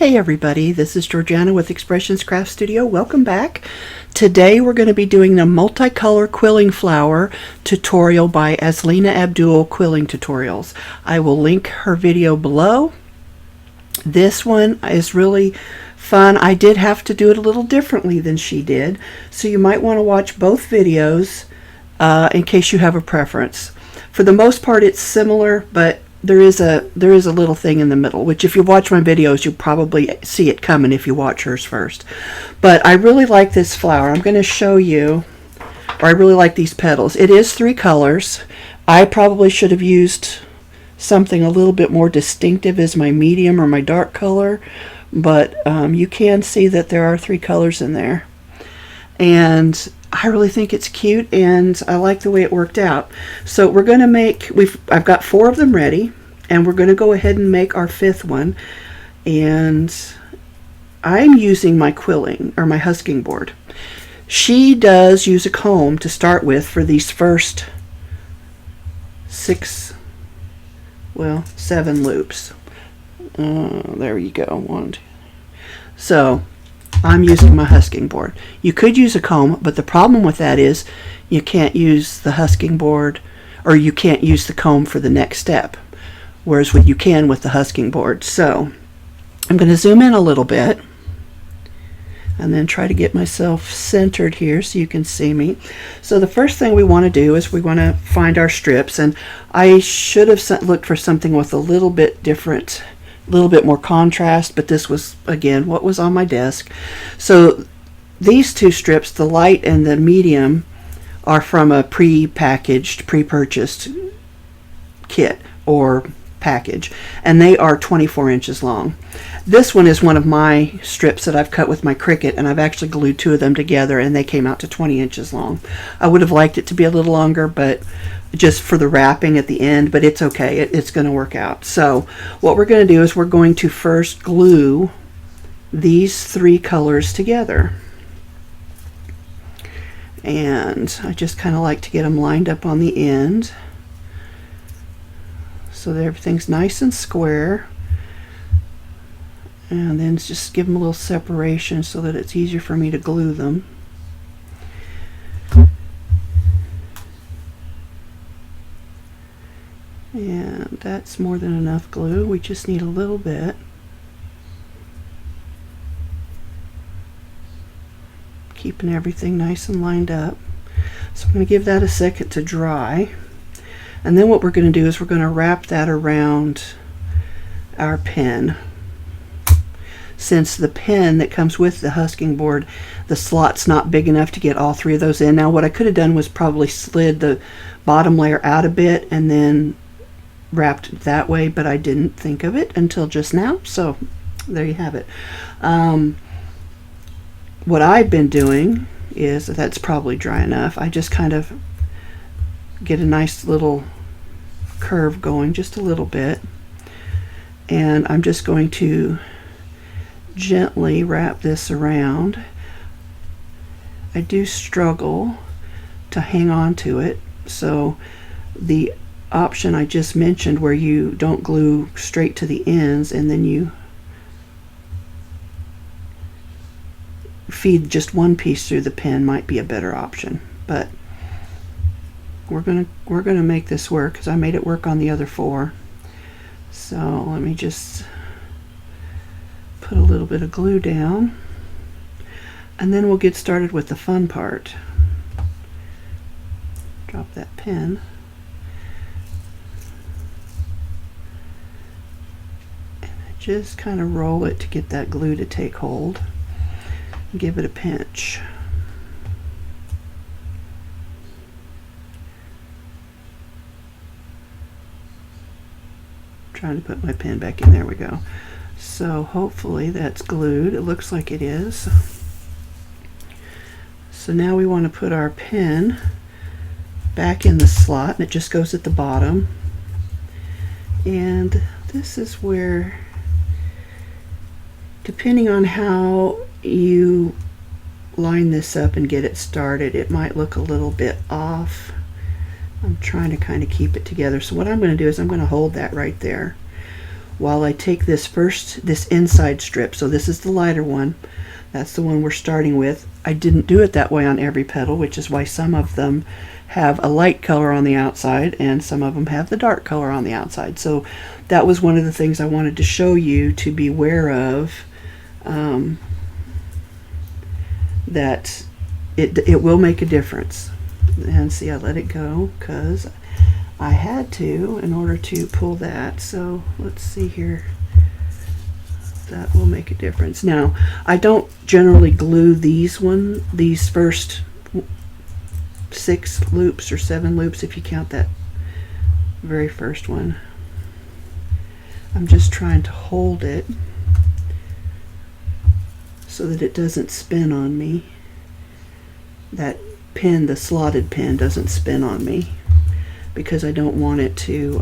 Hey everybody, this is Georgiana with Expressions Craft Studio. Welcome back. Today we're going to be doing the multicolor quilling flower tutorial by Azlina Abul Quilling Tutorials. I will link her video below. This one is really fun. I did have to do it a little differently than she did, so you might want to watch both videos in case you have a preference. For the most part it's similar, but there is a little thing in the middle, which if you watch my videos you'll probably see it coming if you watch hers first. But I really like this flower. I'm going to show you, or I really like these petals. It is 3 colors. I probably should have used something a little bit more distinctive as my medium or my dark color, but you can see that there are 3 colors in there. And I really think it's cute, and I like the way it worked out. So we're going to make, I've got 4 of them ready, and we're going to go ahead and make our 5th one. And I'm using my quilling, or my husking board. She does use a comb to start with for these first 7 loops. There you go, 1, 2. So I'm using my husking board. You could use a comb, but the problem with that is you can't use the husking board, or you can't use the comb for the next step, whereas you can with the husking board. So I'm going to zoom in a little bit and then try to get myself centered here so you can see me. So the first thing we want to do is we want to find our strips, and I should have looked for something with a little bit different, a little bit more contrast, but this was again what was on my desk. So these 2 strips, the light and the medium, are from a pre-packaged, pre-purchased kit or package, and they are 24 inches long. This one is one of my strips that I've cut with my Cricut, and I've actually glued 2 of them together, and they came out to 20 inches long. I would have liked it to be a little longer, but just for the wrapping at the end, but it's okay. It's going to work out. So what we're going to do is we're going to first glue these 3 colors together. And I just kind of like to get them lined up on the end so that everything's nice and square. And then just give them a little separation so that it's easier for me to glue them. And that's more than enough glue. We just need a little bit. Keeping everything nice and lined up. So I'm going to give that a second to dry. And then what we're going to do is we're going to wrap that around our pen. Since the pen that comes with the husking board, the slot's not big enough to get all 3 of those in. Now what I could have done was probably slid the bottom layer out a bit and then wrapped it that way, but I didn't think of it until just now. So there you have it. What I've been doing is, that's probably dry enough, I just kind of get a nice little curve going, just a little bit, and I'm just going to gently wrap this around. I do struggle to hang on to it, so the option I just mentioned where you don't glue straight to the ends and then you feed just one piece through the pen might be a better option, but we're gonna make this work because I made it work on the other 4. So let me just put a little bit of glue down, and then we'll get started with the fun part. Drop that pen. And I just kind of roll it to get that glue to take hold. Give it a pinch. Trying to put my pen back in. There we go. So hopefully that's glued. It looks like it is. So now we want to put our pen back in the slot, and it just goes at the bottom. And this is where, depending on how you line this up and get it started, it might look a little bit off. I'm trying to kind of keep it together. So what I'm going to do is I'm going to hold that right there. while I take this inside strip. So this is the lighter one. That's the one we're starting with. I didn't do it that way on every petal, which is why some of them have a light color on the outside and some of them have the dark color on the outside. So that was one of the things I wanted to show you to be aware of, that it will make a difference. And see, I let it go because I had to in order to pull that. So let's see here. That will make a difference. Now, I don't generally glue these first 6 loops or 7 loops if you count that very first one. I'm just trying to hold it so that it doesn't spin on me. That pin, the slotted pin, doesn't spin on me because I don't want it to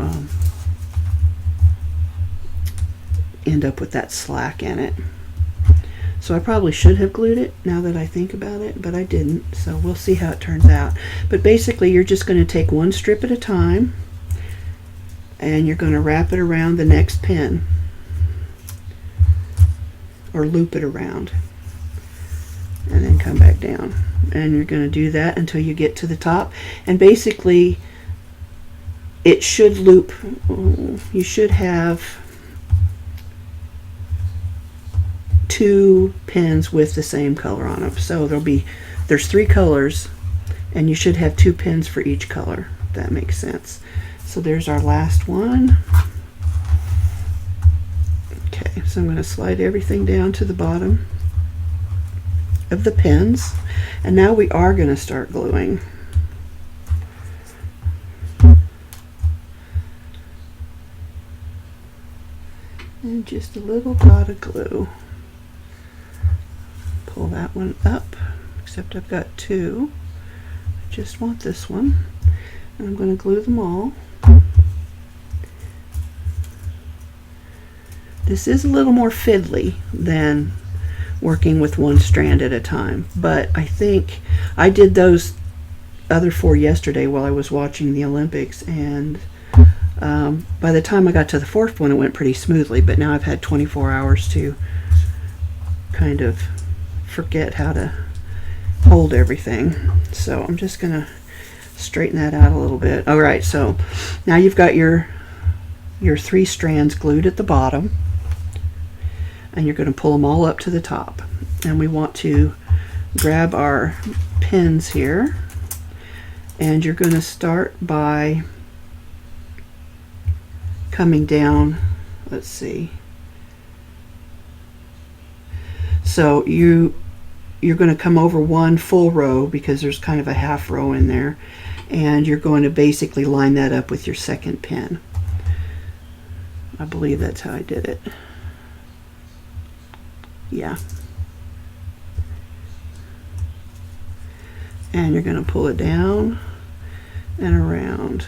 end up with that slack in it. So I probably should have glued it now that I think about it, but I didn't. So we'll see how it turns out. But basically you're just going to take one strip at a time and you're going to wrap it around the next pin or loop it around and then come back down. And you're going to do that until you get to the top. And basically it should loop, you should have 2 pins with the same color on them. So there's 3 colors and you should have 2 pins for each color, if that makes sense. So there's our last one. Okay, so I'm going to slide everything down to the bottom of the pins, and now we are going to start gluing. And just a little dot of glue. Pull that one up, except I've got 2. I just want this one, and I'm going to glue them all. This is a little more fiddly than working with one strand at a time, but I think I did those other 4 yesterday while I was watching the Olympics, and by the time I got to the 4th one it went pretty smoothly, but now I've had 24 hours to kind of forget how to hold everything. So I'm just gonna straighten that out a little bit. All right, so now you've got your 3 strands glued at the bottom, and you're going to pull them all up to the top. And we want to grab our pins here, and you're going to start by coming down. Let's see. So you're going to come over one full row because there's kind of a half row in there, and you're going to basically line that up with your second pin. I believe that's how I did it. Yeah. And you're going to pull it down and around.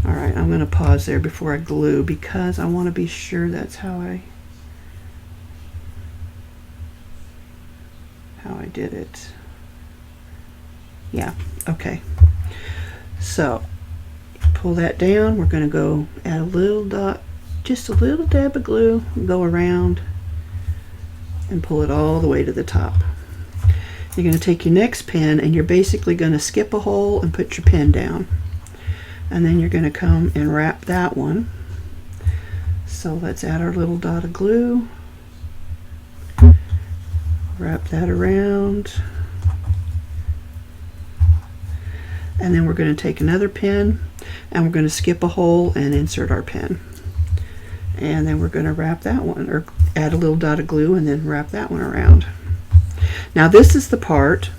All right, I'm going to pause there before I glue because I want to be sure that's how I did it. Yeah, okay. So pull that down. We're going to go add a little dot, just a little dab of glue, go around and pull it all the way to the top. You're going to take your next pin and you're basically going to skip a hole and put your pin down. And then you're going to come and wrap that one. So let's add our little dot of glue. Wrap that around. And then we're going to take another pin and we're going to skip a hole and insert our pin. And then we're going to wrap that one, or add a little dot of glue and then wrap that one around. Now this is the part,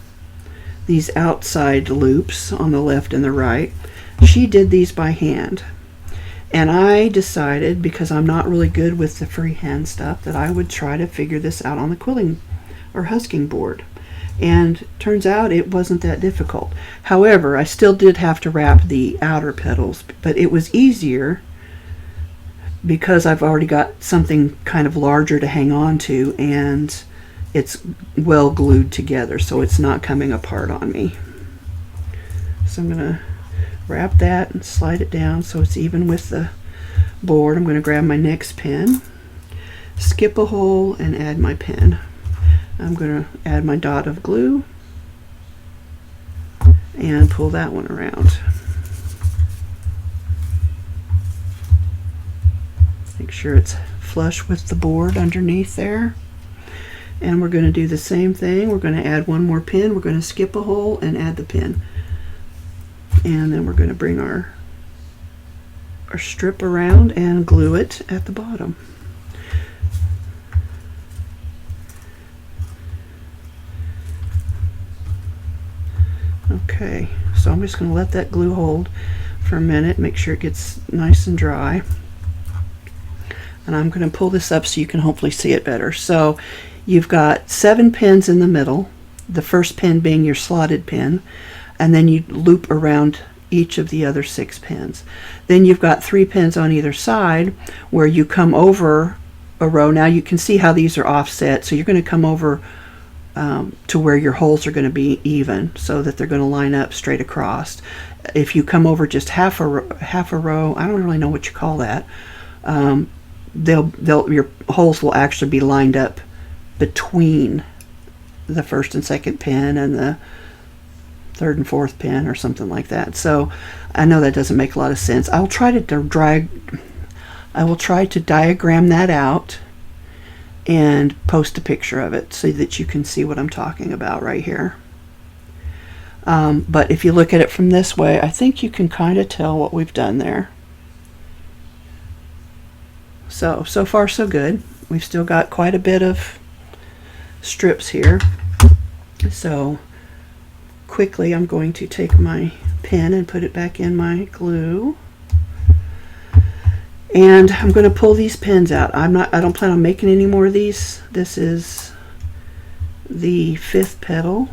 these outside loops on the left and the right. She did these by hand. And I decided, because I'm not really good with the freehand stuff, that I would try to figure this out on the quilling or husking board. And turns out it wasn't that difficult. However, I still did have to wrap the outer petals, but it was easier because I've already got something kind of larger to hang on to, and it's well glued together, so it's not coming apart on me. So I'm going to wrap that and slide it down so it's even with the board, I'm going to grab my next pin, skip a hole, and add my pin. I'm going to add my dot of glue and pull that one around. Make sure it's flush with the board underneath there. And we're going to do the same thing. We're going to add one more pin. We're going to skip a hole and add the pin. And then we're going to bring our strip around and glue it at the bottom. Okay, so I'm just going to let that glue hold for a minute, make sure it gets nice and dry. And I'm going to pull this up so you can hopefully see it better. So you've got 7 pins in the middle, the first pin being your slotted pin, and then you loop around each of the other 6 pins. Then you've got 3 pins on either side where you come over a row. Now you can see how these are offset, so you're going to come over to where your holes are going to be even, so that they're going to line up straight across. If you come over just half a row, I don't really know what you call that, your holes will actually be lined up between the first and second pin and the third and fourth pin or something like that. So I know that doesn't make a lot of sense. I will try to diagram that out and post a picture of it so that you can see what I'm talking about right here. But if you look at it from this way, I think you can kind of tell what we've done there. So far so good. We've still got quite a bit of strips here. So quickly I'm going to take my pin and put it back in my glue. And I'm going to pull these pins out. I don't plan on making any more of these. This is the 5th petal.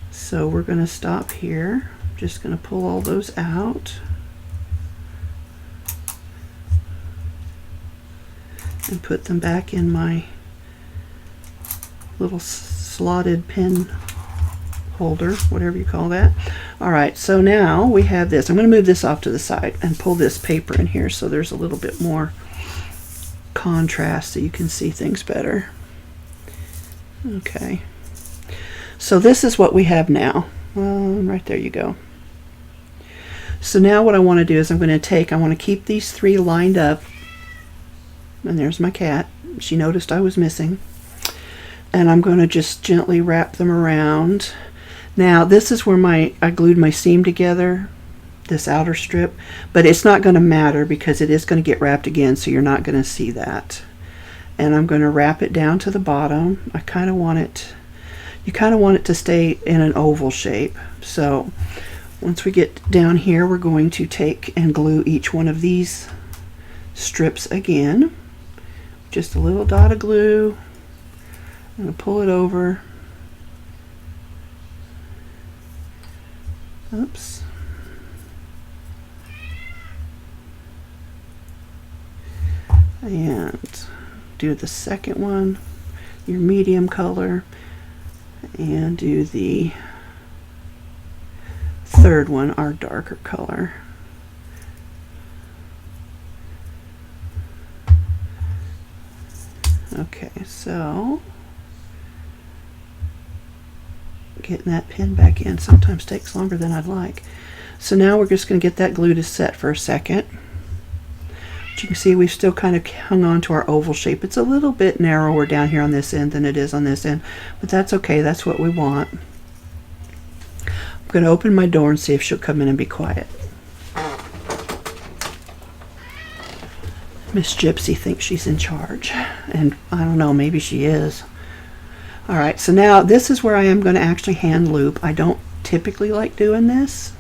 So we're going to stop here. I'm just going to pull all those out. And put them back in my little slotted pin holder, whatever you call that. Alright, so now we have this. I'm going to move this off to the side and pull this paper in here so there's a little bit more contrast so you can see things better. Okay, so this is what we have now. Right there you go. So now what I want to do is I want to keep these 3 lined up, and there's my cat. She noticed I was missing. And I'm going to just gently wrap them around. Now this is where I glued my seam together, this outer strip, but it's not going to matter because it is going to get wrapped again, so you're not going to see that. And I'm going to wrap it down to the bottom. You kind of want it to stay in an oval shape. So once we get down here, we're going to take and glue each one of these strips again. Just a little dot of glue. I'm going to pull it over. Oops. And do the second one, your medium color, and do the third one, our darker color. Okay, so getting that pin back in sometimes takes longer than I'd like. So now we're just going to get that glue to set for a second. But you can see we've still kind of hung on to our oval shape. It's a little bit narrower down here on this end than it is on this end, but that's okay. That's what we want. I'm going to open my door and see if she'll come in and be quiet. Miss Gypsy thinks she's in charge, and I don't know, maybe she is. Alright, so now this is where I am going to actually hand loop. I don't typically like doing this.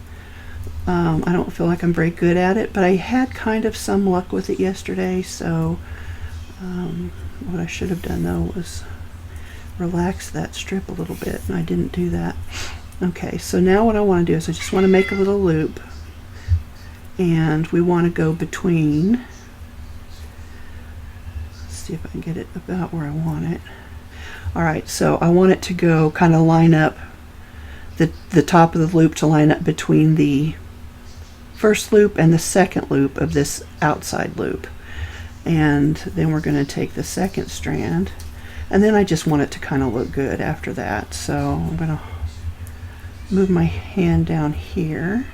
I don't feel like I'm very good at it, but I had kind of some luck with it yesterday, so what I should have done though was relax that strip a little bit, and I didn't do that. Okay, so now what I want to do is I just want to make a little loop, and we want to go between, let's see if I can get it about where I want it. Alright, so I want it to go kind of line up, the top of the loop to line up between the first loop and the second loop of this outside loop. And then we're going to take the second strand, and then I just want it to kind of look good after that. So I'm going to move my hand down here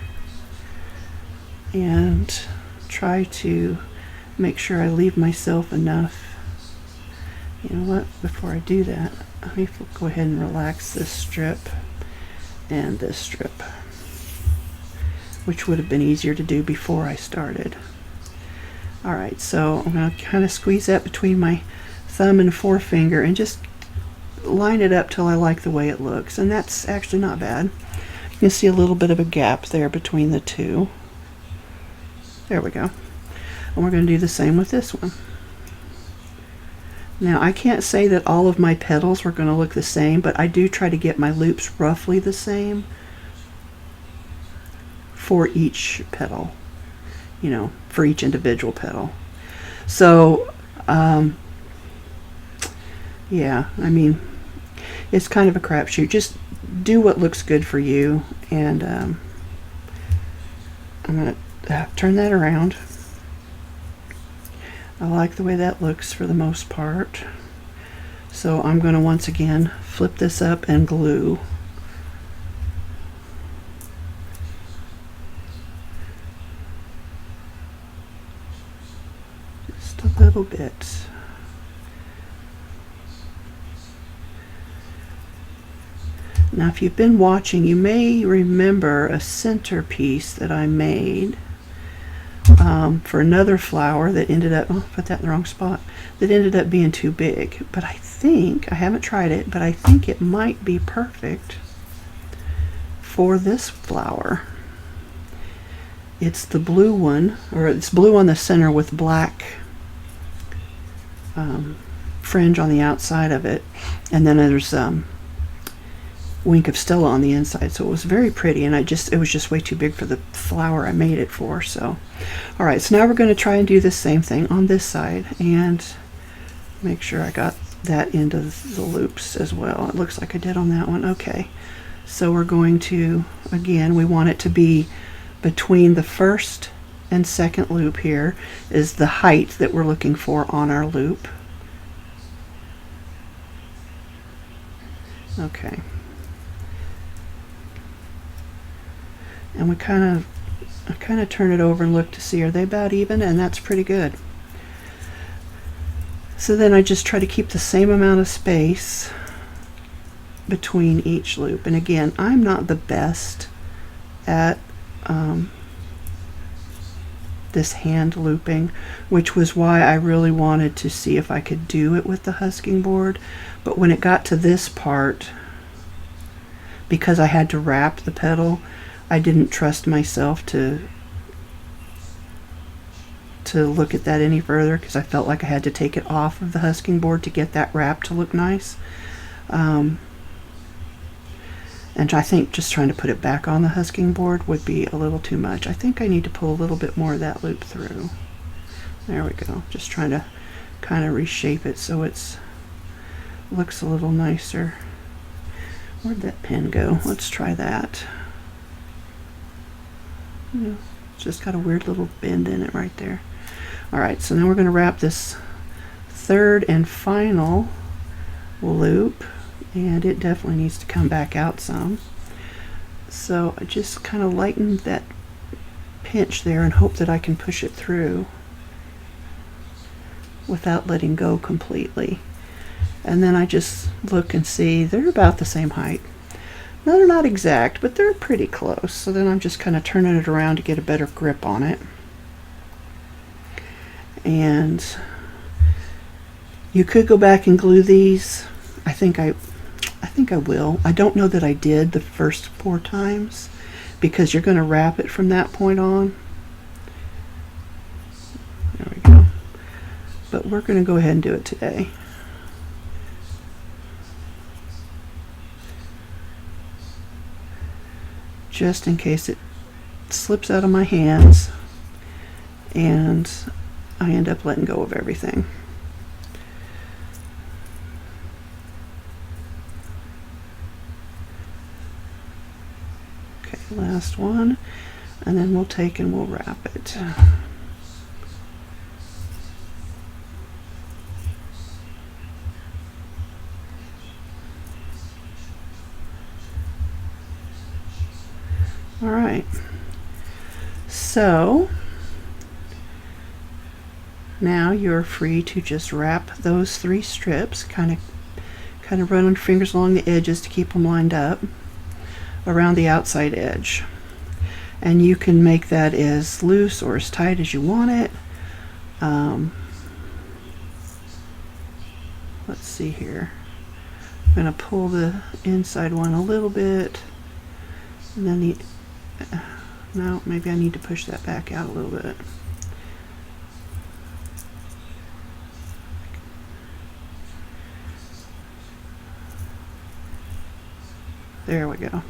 and try to make sure I leave myself enough. You know what, before I do that, let me go ahead and relax this strip and this strip, which would have been easier to do before I started. Alright, so I'm going to kind of squeeze that between my thumb and forefinger and just line it up till I like the way it looks. And that's actually not bad. You can see a little bit of a gap there between the two. There we go. And we're going to do the same with this one. Now, I can't say that all of my petals were going to look the same, but I do try to get my loops roughly the same for each petal, you know, for each individual petal. So, yeah, I mean, it's kind of a crapshoot. Just do what looks good for you, and I'm going to turn that around. I like the way that looks for the most part. So I'm going to once again flip this up and glue. Just a little bit. Now if you've been watching, you may remember a centerpiece that I made for another flower that ended up, oh, put that in the wrong spot, that ended up being too big. But I think, I haven't tried it, but I think it might be perfect for this flower. It's the blue one, or it's blue on the center with black fringe on the outside of it, and then there's wink of Stella on the inside. So it was very pretty, and it was just way too big for the flower I made it for. So all right, so now we're going to try and do the same thing on this side and make sure I got that into the loops as well. It looks like I did on that one. Okay, so we're going to, again, we want it to be between the first and second loop. Here is the height that we're looking for on our loop. Okay, and I kind of turn it over and look to see, are they about even? And that's pretty good. So then I just try to keep the same amount of space between each loop. And again, I'm not the best at this hand looping, which was why I really wanted to see if I could do it with the husking board. But when it got to this part, because I had to wrap the petal, I didn't trust myself to look at that any further, because I felt like I had to take it off of the husking board to get that wrap to look nice. And I think just trying to put it back on the husking board would be a little too much. I think I need to pull a little bit more of that loop through. There we go. Just trying to kind of reshape it so it's looks a little nicer. Where'd that pen go? Let's try that. Yeah, it's just got a weird little bend in it right there. Alright, so now we're going to wrap this third and final loop, and it definitely needs to come back out some. So I just kind of lighten that pinch there and hope that I can push it through without letting go completely. And then I just look and see they're about the same height. Now they're not exact, but they're pretty close. So then I'm just kind of turning it around to get a better grip on it. And you could go back and glue these. I think I will. I don't know that I did the first 4 times, because you're going to wrap it from that point on. There we go. But we're going to go ahead and do it today. Just in case it slips out of my hands and I end up letting go of everything. Okay, last one. And then we'll take and we'll wrap it. All right, so now you're free to just wrap those 3 strips, kind of run your fingers along the edges to keep them lined up around the outside edge. And you can make that as loose or as tight as you want it. Let's see here. I'm going to pull the inside one a little bit, and then no, maybe I need to push that back out a little bit. There we go.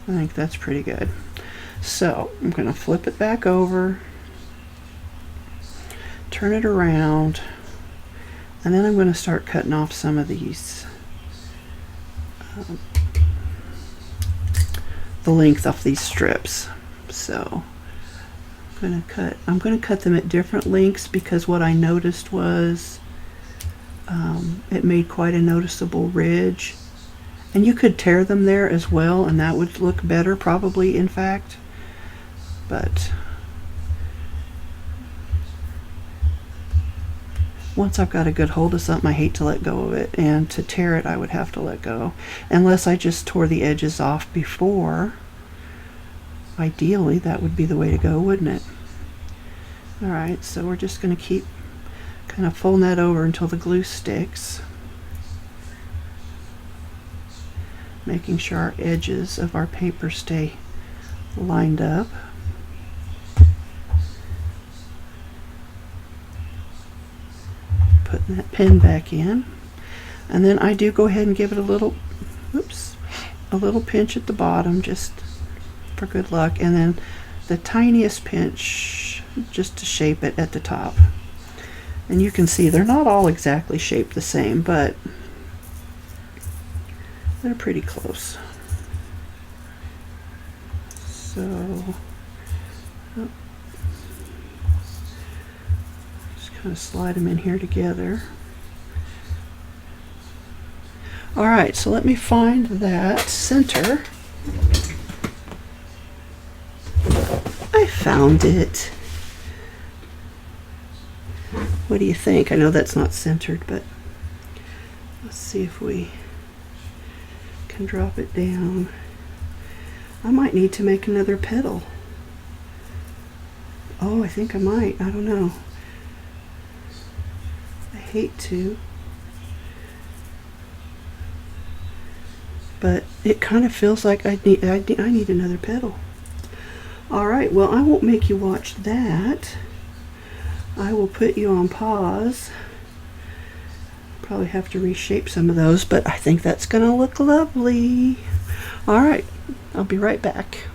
I think that's pretty good. So I'm going to flip it back over, turn it around, and then I'm going to start cutting off some of these, the length off these strips. So I'm going to cut them at different lengths, because what I noticed was it made quite a noticeable ridge. And you could tear them there as well, and that would look better, probably, in fact. But once I've got a good hold of something, I hate to let go of it. And to tear it, I would have to let go. Unless I just tore the edges off before. Ideally, that would be the way to go, wouldn't it? Alright, so we're just going to keep kind of folding that over until the glue sticks. Making sure our edges of our paper stay lined up. Putting that pin back in. And then I do go ahead and give it a little, a little pinch at the bottom, just for good luck. And then the tiniest pinch, just to shape it at the top. And you can see they're not all exactly shaped the same, but they're pretty close. So just kind of slide them in here together. All right, so let me find that center. I found it. What do you think? I know that's not centered, but let's see if we can drop it down. I might need to make another petal. Oh, I think I might. I don't know. I hate to, but it kind of feels like I need another petal. All right, well, I won't make you watch that. I will put you on pause. Probably have to reshape some of those, but I think that's going to look lovely. All right, I'll be right back.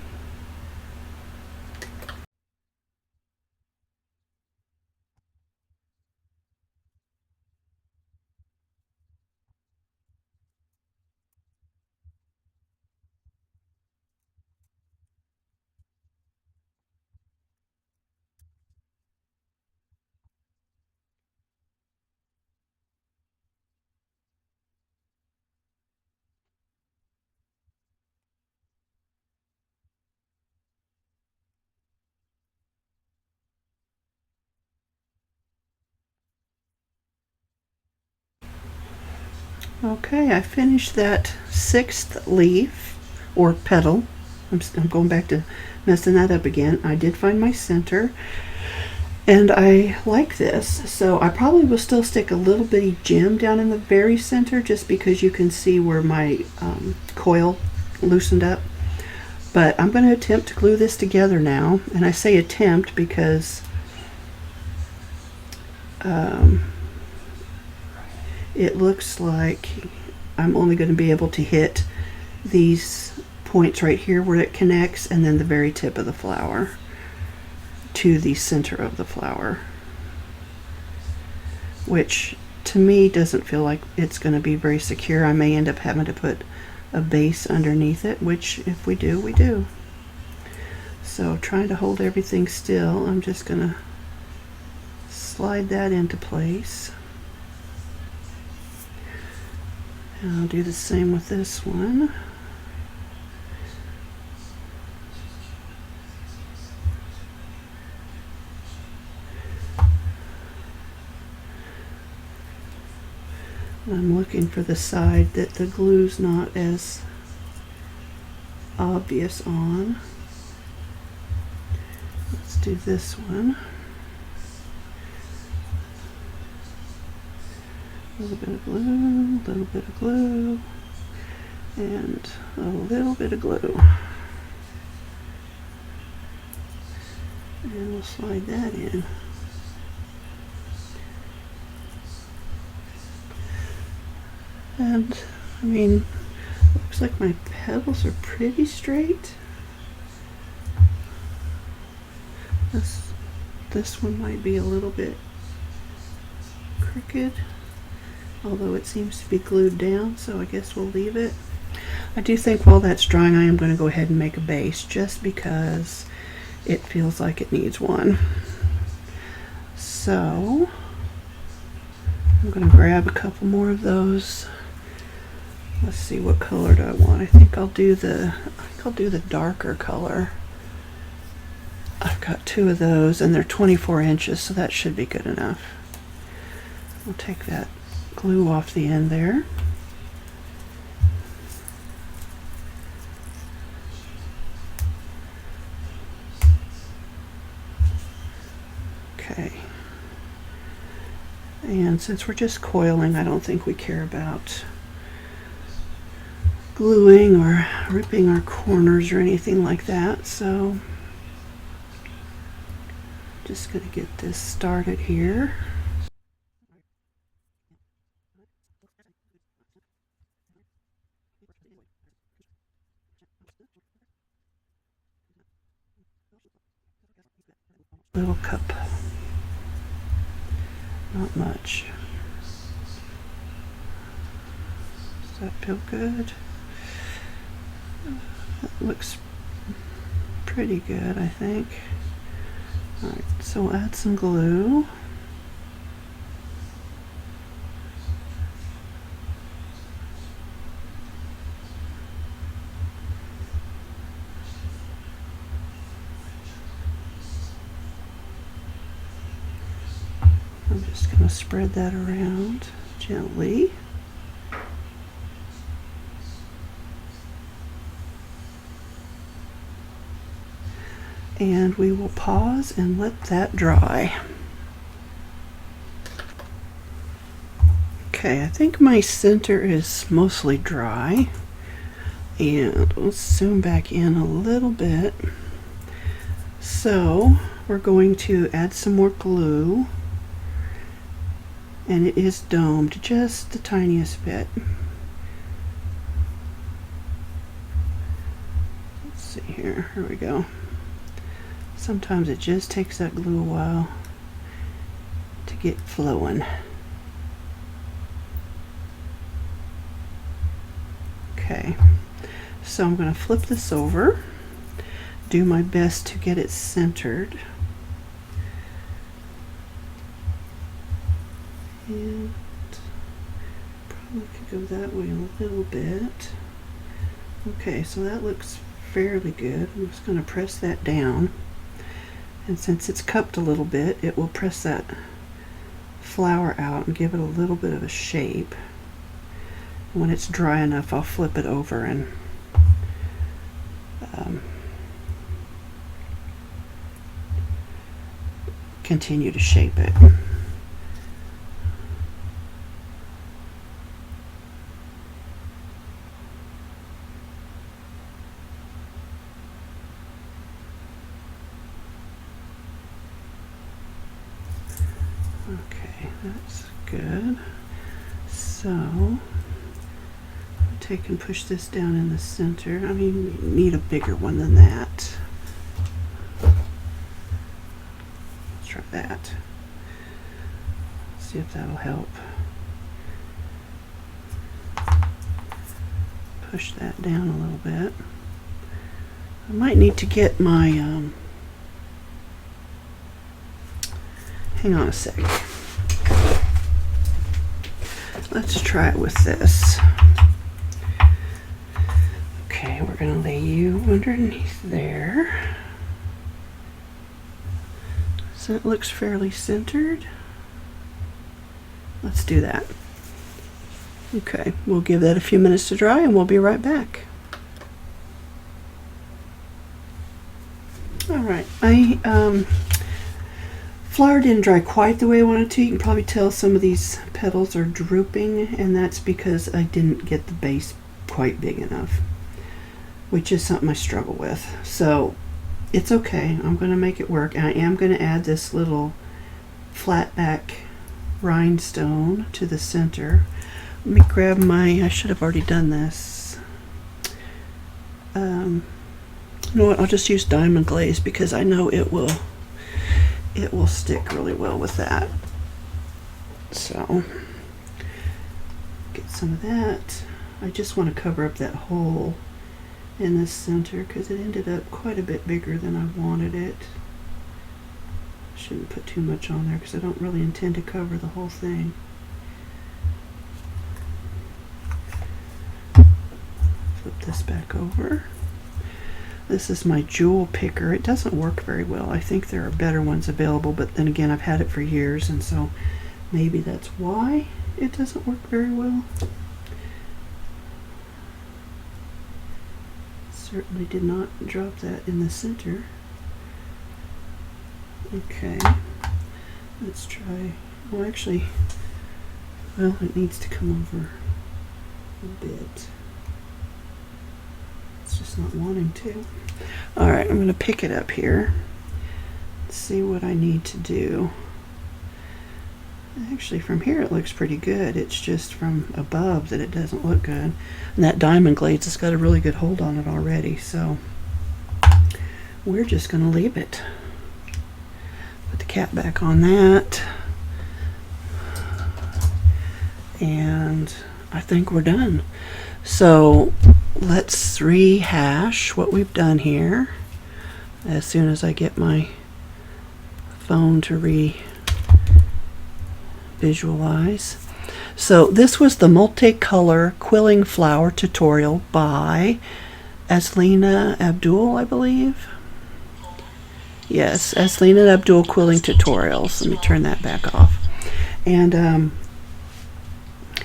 Okay, I finished that 6th leaf, or petal. I'm going back to messing that up again. I did find my center, and I like this. So I probably will still stick a little bitty gem down in the very center, just because you can see where my coil loosened up. But I'm going to attempt to glue this together now. And I say attempt because it looks like I'm only going to be able to hit these points right here where it connects, and then the very tip of the flower to the center of the flower, which to me doesn't feel like it's going to be very secure. I may end up having to put a base underneath it, which if we do, we do. So trying to hold everything still, I'm just going to slide that into place. And I'll do the same with this one. I'm looking for the side that the glue's not as obvious on. Let's do this one. A little bit of glue, a little bit of glue, and a little bit of glue. And we'll slide that in. And I mean, looks like my petals are pretty straight. This one might be a little bit crooked, although it seems to be glued down, so I guess we'll leave it. I do think while that's drying, I am going to go ahead and make a base, just because it feels like it needs one. So I'm going to grab a couple more of those. Let's see, what color do I want? I think I'll do the darker color. I've got two of those, and they're 24 inches, so that should be good enough. We'll take that glue off the end there. Okay. And since we're just coiling, I don't think we care about gluing or ripping our corners or anything like that, so just going to get this started here. Little cup, not much. Does that feel good? That looks pretty good, I think. Alright, so we'll add some glue. I'm just going to spread that around gently. And we will pause and let that dry. Okay, I think my center is mostly dry. And let's zoom back in a little bit. So we're going to add some more glue. And it is domed just the tiniest bit. Let's see here, here we go. Sometimes it just takes that glue a while to get flowing. Okay, so I'm going to flip this over, do my best to get it centered. And probably could go that way a little bit. Okay, so that looks fairly good. I'm just going to press that down. And since it's cupped a little bit, it will press that flower out and give it a little bit of a shape. When it's dry enough, I'll flip it over and continue to shape it. Okay, that's good. So I'll take and push this down in the center. I mean, you need a bigger one than that. Let's try that. See if that'll help. Push that down a little bit. I might need to get my, hang on a sec. Let's try it with this. Okay, we're going to lay you underneath there. So it looks fairly centered. Let's do that. Okay, we'll give that a few minutes to dry and we'll be right back. Alright, flower didn't dry quite the way I wanted to. You can probably tell some of these petals are drooping, and that's because I didn't get the base quite big enough, which is something I struggle with. So it's okay, I'm going to make it work. I am going to add this little flat back rhinestone to the center. Let me grab my, I should have already done this. You know what, I'll just use diamond glaze because I know it will stick really well with that. So get some of that. I just want to cover up that hole in the center because it ended up quite a bit bigger than I wanted it. Shouldn't put too much on there because I don't really intend to cover the whole thing. Flip this back over. This is my jewel picker. It doesn't work very well. I think there are better ones available, but then again, I've had it for years, and so maybe that's why it doesn't work very well. Certainly did not drop that in the center. Okay, let's try, well actually, well it needs to come over a bit. It's just not wanting to. Alright, I'm going to pick it up here. See what I need to do. Actually from here it looks pretty good. It's just from above that it doesn't look good. And that diamond glaze has got a really good hold on it already, so we're just going to leave it. Put the cap back on that. And I think we're done. So let's rehash what we've done here as soon as I get my phone to visualize. So this was the Multicolour Quilling Flower tutorial by Azlina Abdul, I believe. Yes, Azlina Abul Quilling Tutorials. Let me turn that back off. And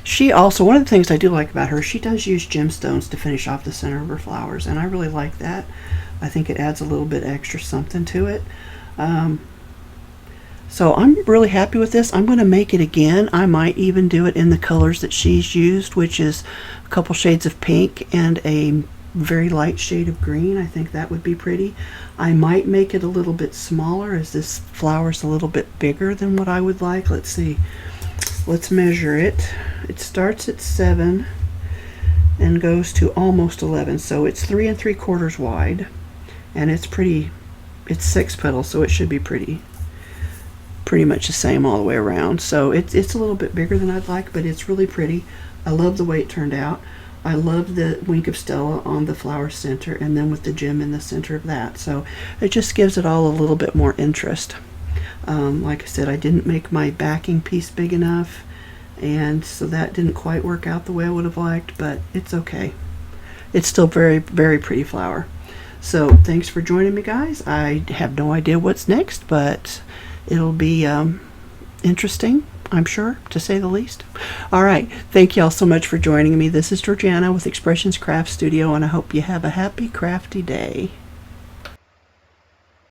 she also, one of the things I do like about her, she does use gemstones to finish off the center of her flowers, and I really like that. I think it adds a little bit extra something to it. So I'm really happy with this. I'm going to make it again. I might even do it in the colors that she's used, which is a couple shades of pink and a very light shade of green. I think that would be pretty. I might make it a little bit smaller as this flower's a little bit bigger than what I would like. Let's see. Let's measure it. It starts at 7 and goes to almost 11, so it's 3 3/4 wide, and it's pretty. It's 6 petals, so it should be pretty much the same all the way around. So it's a little bit bigger than I'd like, but it's really pretty. I love the way it turned out. I love the wink of Stella on the flower center, and then with the gem in the center of that. So it just gives it all a little bit more interest. Like I said, I didn't make my backing piece big enough, and so that didn't quite work out the way I would have liked, but it's okay. It's still very, very pretty flower. So thanks for joining me, guys. I have no idea what's next, but it'll be interesting, I'm sure, to say the least. All right, thank you all so much for joining me. This is Georgiana with Expressions Craft Studio, and I hope you have a happy crafty day.